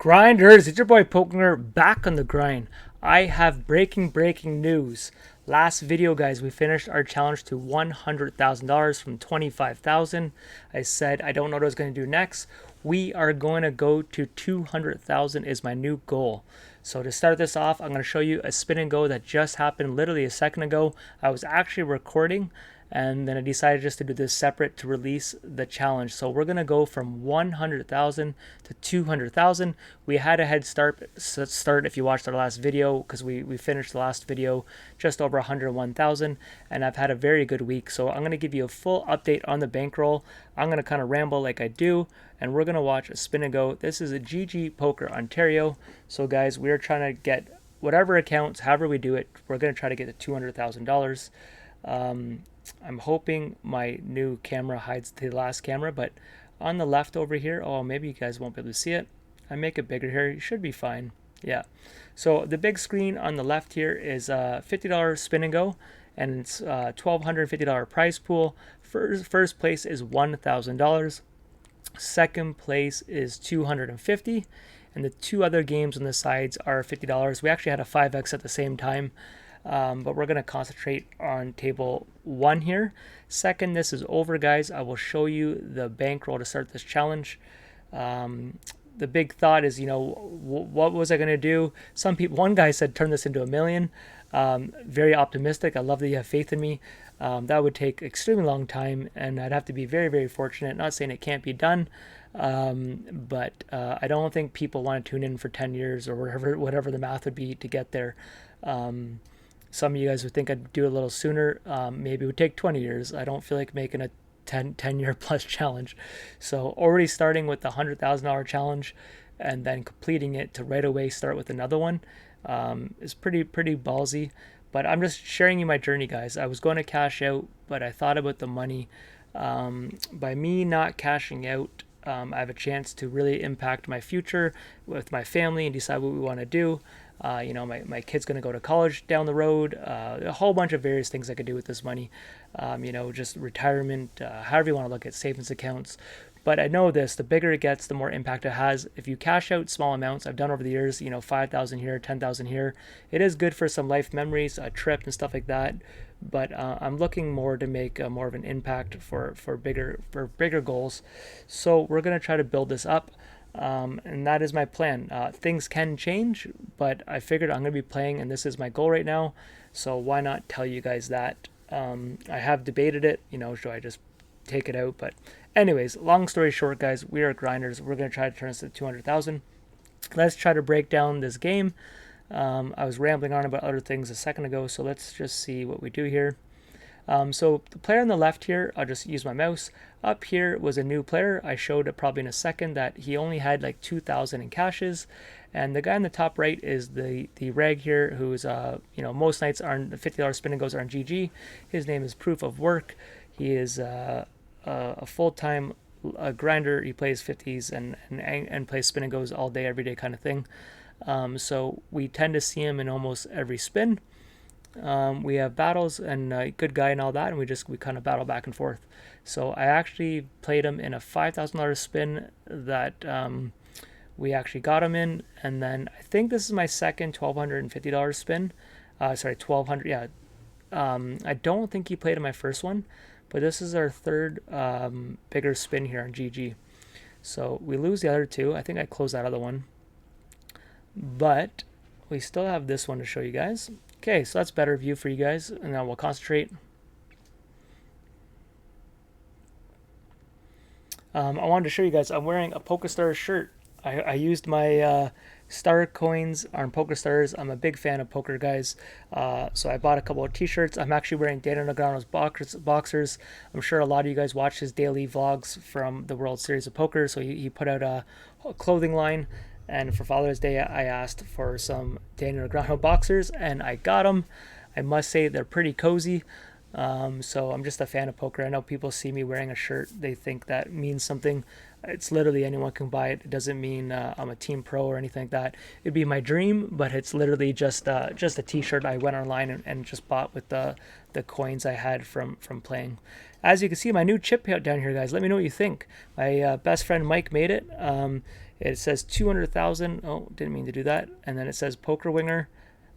Grinders, it's your boy Poker back on the grind. I have breaking news. Last video, guys, we finished our challenge to $100,000 from 25,000. I said I don't know what I was going to do next. We are going to go to 200,000 is my new goal. So to start this off, I'm going to show you a spin and go that just happened literally a second ago. I was actually recording and then I decided just to do this separate to release the challenge. So we're gonna go from 100,000 to 200,000. We had a head start if you watched our last video, because we finished the last video just over 101,000, and I've had a very good week. So I'm gonna give you a full update on the bankroll. I'm gonna kind of ramble like I do, and we're gonna watch a spin and go. This is a GG Poker Ontario. So guys, we're trying to get whatever accounts, however we do it, we're gonna try to get to $200,000. I'm hoping my new camera hides the last camera, but on the left over here, oh, maybe you guys won't be able to see it. I make it bigger here. You should be fine. Yeah. So the big screen on the left here is a $50 spin and go, and it's a $1,250 prize pool. First place is $1,000. Second place is $250, and the two other games on the sides are $50. We actually had a 5x at the same time. But we're going to concentrate on table 1 here. Second, this is over, guys. I will show you the bankroll to start this challenge. The big thought is, what was I going to do? One guy said, turn this into $1 million. Very optimistic. I love that you have faith in me. That would take extremely long time, and I'd have to be very, very fortunate. Not saying it can't be done, but I don't think people want to tune in for 10 years or whatever the math would be to get there. Some of you guys would think I'd do it a little sooner. Maybe it would take 20 years. I don't feel like making a 10-year plus challenge. So already starting with the $100,000 challenge and then completing it to right away start with another one is pretty ballsy. But I'm just sharing you my journey, guys. I was going to cash out, but I thought about the money. By me not cashing out, I have a chance to really impact my future with my family and decide what we want to do. My kid's going to go to college down the road, a whole bunch of various things I could do with this money, just retirement, however you want to look at savings accounts. But I know this, the bigger it gets, the more impact it has. If you cash out small amounts, I've done over the years, 5,000 here, 10,000 here. It is good for some life memories, a trip and stuff like that. But I'm looking more to make more of an impact for bigger goals. So we're going to try to build this up. And that is my plan. Things can change, but I figured I'm going to be playing, and this is my goal right now. So why not tell you guys that? I have debated it, should I just take it out? But anyways, long story short, guys, we are grinders. We're going to try to turn this to 200,000. Let's try to break down this game. I was rambling on about other things a second ago, so let's just see what we do here. So the player on the left here, I'll just use my mouse. Up here was a new player. I showed it probably in a second that he only had like 2,000 in cashes. And the guy on the top right is the reg here, who's, most nights are the $50 spin and goes are on GG. His name is Proof of Work. He is a full-time grinder. He plays 50s and plays spin and goes all day, every day kind of thing. So we tend to see him in almost every spin. We have battles and a good guy and all that, and we kind of battle back and forth. So I actually played him in a $5,000 spin that we actually got him in, and then I think this is my second $1,250 spin. Sorry, 1,200. Yeah. I don't think he played in my first one, but this is our third bigger spin here on GG. So we lose the other two. I think I closed that other one, but we still have this one to show you guys. Okay, so that's better view for you guys, and now we'll concentrate. I wanted to show you guys, I'm wearing a PokerStars shirt. I used my star coins on PokerStars. I'm a big fan of poker, guys. So I bought a couple of t-shirts. I'm actually wearing Daniel Negreanu's boxers. I'm sure a lot of you guys watch his daily vlogs from the World Series of Poker, so he put out a clothing line. And for Father's Day, I asked for some Daniel Negreanu boxers, and I got them. I must say they're pretty cozy. So I'm just a fan of poker. I know people see me wearing a shirt, they think that means something. It's literally anyone can buy it. It doesn't mean I'm a team pro or anything like that. It'd be my dream, but it's literally just a t-shirt I went online and just bought with the coins I had from playing. As you can see, my new chip down here, guys. Let me know what you think. My best friend Mike made it. It says 200,000. Oh, didn't mean to do that. And then it says Poker Winger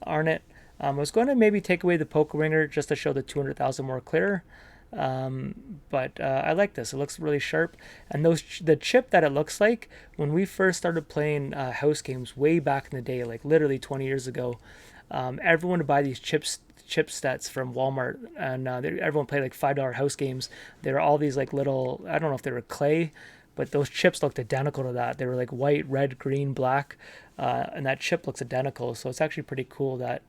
on it. I was going to maybe take away the Poker Winger just to show the 200,000 more clear. But I like this. It looks really sharp. And the chip that it looks like, when we first started playing house games way back in the day, like literally 20 years ago, everyone would buy these chipsets from Walmart, and everyone played like $5 house games. They were all these like little, I don't know if they were clay, but those chips looked identical to that. They were like white, red, green, black, and that chip looks identical. So it's actually pretty cool that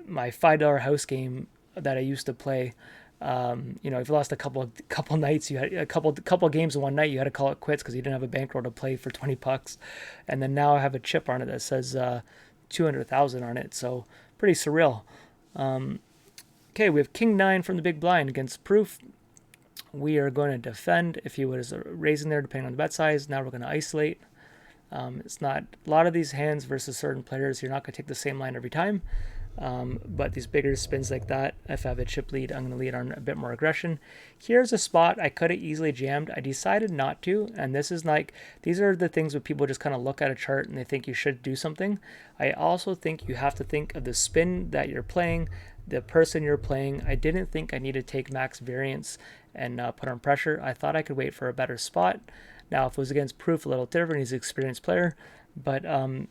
my $5 house game that I used to play, if you lost a couple nights, you had a couple games in one night, you had to call it quits because you didn't have a bankroll to play for $20. And then now I have a chip on it that says 200,000 on it. So pretty surreal. Okay, we have King 9 from the big blind against Proof. We are going to defend if he was raising there depending on the bet size. Now we're going to isolate. It's not a lot of these hands versus certain players. You're not going to take the same line every time. But these bigger spins like that, if I have a chip lead, I'm going to lead on a bit more aggression. Here's a spot I could have easily jammed. I decided not to, and this is like, these are the things where people just kind of look at a chart and they think you should do something. I also think you have to think of the spin that you're playing, the person you're playing. I didn't think I needed to take max variance and put on pressure. I thought I could wait for a better spot. Now, if it was against Proof, a little different. He's an experienced player. But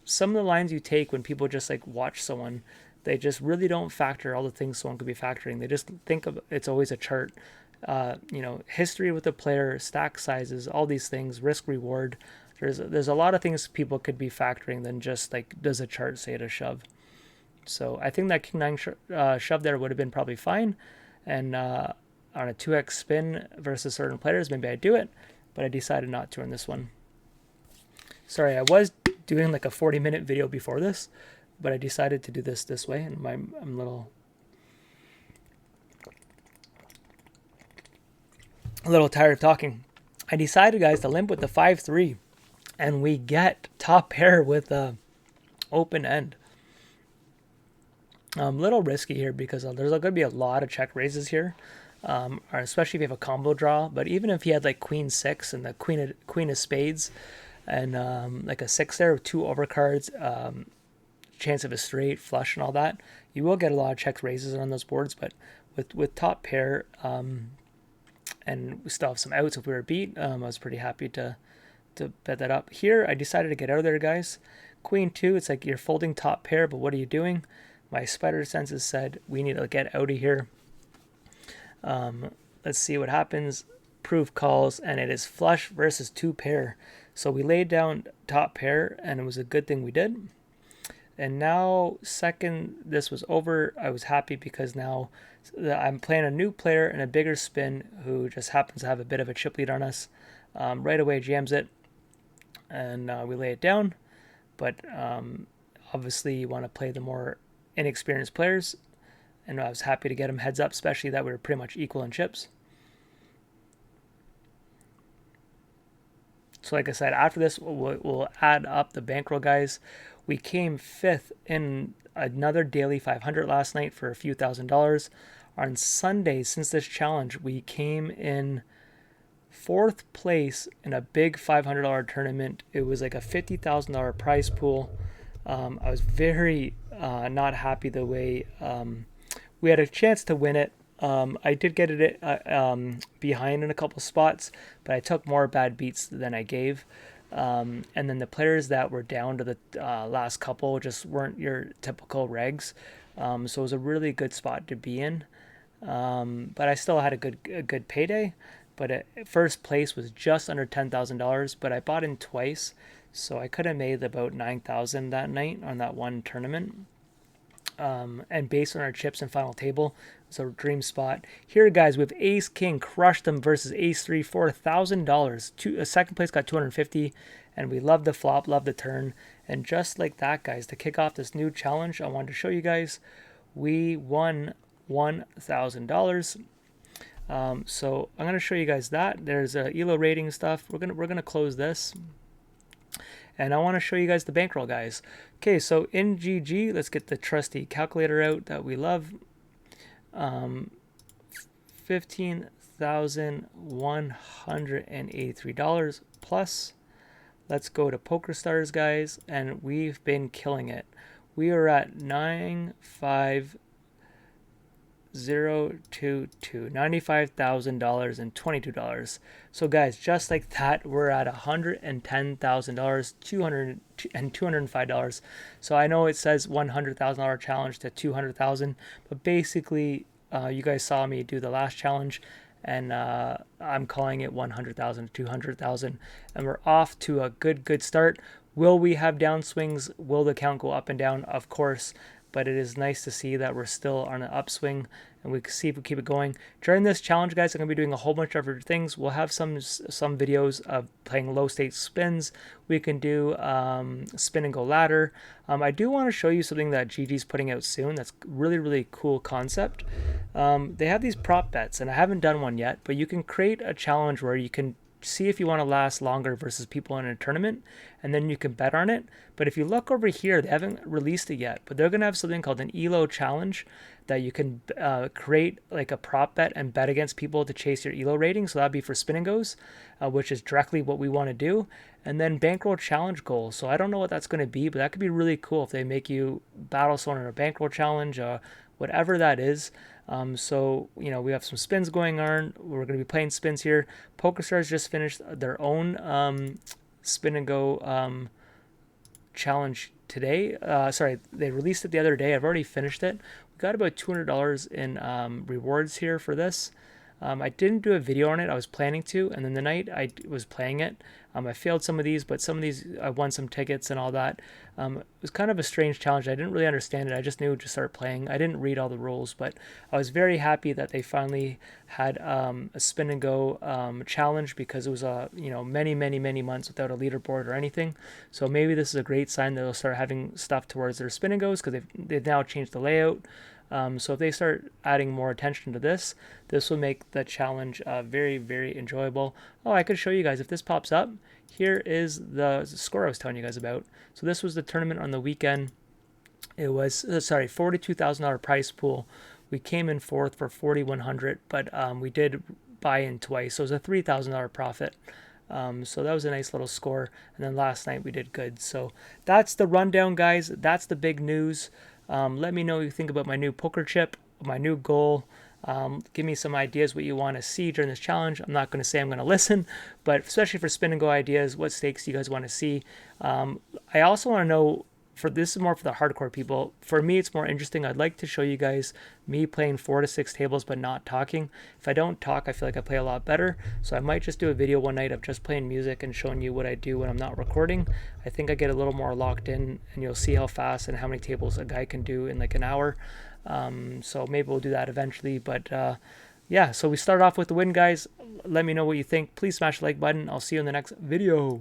some of the lines you take when people just like watch someone, they just really don't factor all the things someone could be factoring. They just think of it's always a chart. History with the player, stack sizes, all these things, risk reward. There's a lot of things people could be factoring than just like, does a chart say to shove? So I think that King 9 shove there would have been probably fine. And on a 2x spin versus certain players, maybe I'd do it. But I decided not to on this one. Sorry, I was doing like a 40-minute video before this, but I decided to do this way, and I'm a little tired of talking. I decided, guys, to limp with the 5-3, and we get top pair with open end. A little risky here because there's going to be a lot of check raises here, especially if you have a combo draw. But even if he had like Queen 6 and the Queen of Spades, and like a 6 there with 2 overcards, chance of a straight flush and all that, you will get a lot of check raises on those boards. But with top pair, and we still have some outs if we were beat, I was pretty happy to bet that up. Here I decided to get out of there, guys. Queen 2, it's like you're folding top pair, but what are you doing? My spider senses said we need to get out of here. Let's see what happens. Proof calls, and it is flush versus 2 pair. So we laid down top pair, and it was a good thing we did. And now, second this was over, I was happy because now I'm playing a new player and a bigger spin who just happens to have a bit of a chip lead on us. Right away jams it, and we lay it down. But obviously you want to play the more inexperienced players, and I was happy to get him heads up, especially that we were pretty much equal in chips. So like I said, after this, we'll add up the bankroll, guys. We came 5th in another daily 500 last night for a few $1,000s. On Sunday, since this challenge, we came in 4th place in a big $500 tournament. It was like a $50,000 prize pool. I was very not happy the way we had a chance to win it. I did get it behind in a couple spots, but I took more bad beats than I gave. And then the players that were down to the last couple just weren't your typical regs. So it was a really good spot to be in. But I still had a good payday. But first place was just under $10,000, but I bought in twice. So I could have made about $9,000 that night on that one tournament. And based on our chips and final table, it's a dream spot. Here, guys, we have Ace King crushed them versus Ace 3 for $1,000. Second place got $250, and we love the flop, love the turn. And just like that, guys, to kick off this new challenge, I wanted to show you guys we won $1,000. So I'm gonna show you guys that. There's elo rating stuff. We're gonna close this, and I want to show you guys the bankroll, guys. Okay, so in GG, let's get the trusty calculator out that we love. $15,183 plus. Let's go to Poker Stars, guys, and we've been killing it. We are at 95022, $95,000 and $22. So guys, just like that, we're at $110,000, $205. So I know it says $100,000 challenge to $200,000, but basically you guys saw me do the last challenge, and I'm calling it 100,000 to 200,000, and we're off to a good start. Will we have downswings? Will the count go up and down? Of course, but it is nice to see that we're still on an upswing, and we can see if we keep it going. During this challenge, guys, I'm going to be doing a whole bunch of other things. We'll have some videos of playing low stakes spins. We can do spin and go ladder. I do want to show you something that GG's putting out soon that's really cool concept. They have these prop bets, and I haven't done one yet, but you can create a challenge where you can see if you want to last longer versus people in a tournament, and then you can bet on it. But if you look over here, they haven't released it yet, but they're going to have something called an ELO challenge that you can create like a prop bet and bet against people to chase your ELO rating. So that'd be for spin and goes, which is directly what we want to do. And then bankroll challenge goals. So I don't know what that's going to be, but that could be really cool if they make you battle someone in a bankroll challenge, whatever that is. So, you know, we have some spins going on. We're going to be playing spins here. PokerStars just finished their own spin and go challenge today. Sorry, they released it the other day. I've already finished it. We got about $200 in rewards here for this. I didn't do a video on it. I was planning to, and then the night I was playing it, I failed some of these, but some of these I won some tickets and all that. It was kind of a strange challenge. I didn't really understand it. I just knew to start playing. I didn't read all the rules, but I was very happy that they finally had a spin and go challenge, because it was many months without a leaderboard or anything. So maybe this is a great sign that they'll start having stuff towards their spin and goes, because they've now changed the layout. So if they start adding more attention to this will make the challenge very enjoyable. Oh, I could show you guys if this pops up. Here is the score I was telling you guys about. So this was the tournament on the weekend. It was $42,000 prize pool. We came in fourth for $4,100, but we did buy in twice, so it was a $3,000 profit. So that was a nice little score. And then last night we did good. So that's the rundown, guys. That's the big news. Let me know what you think about my new poker chip, my new goal. Give me some ideas what you want to see during this challenge. I'm not going to say I'm going to listen, but especially for spin and go ideas, what stakes do you guys want to see? I also want to know, this is more for the hardcore people. For me, it's more interesting. I'd like to show you guys me playing 4 to 6 tables but not talking. If I don't talk, I feel like I play a lot better. So I might just do a video one night of just playing music and showing you what I do when I'm not recording. I think I get a little more locked in, and you'll see how fast and how many tables a guy can do in like an hour. So maybe we'll do that eventually. But yeah, so we start off with the win, guys. Let me know what you think. Please smash the like button. I'll see you in the next video.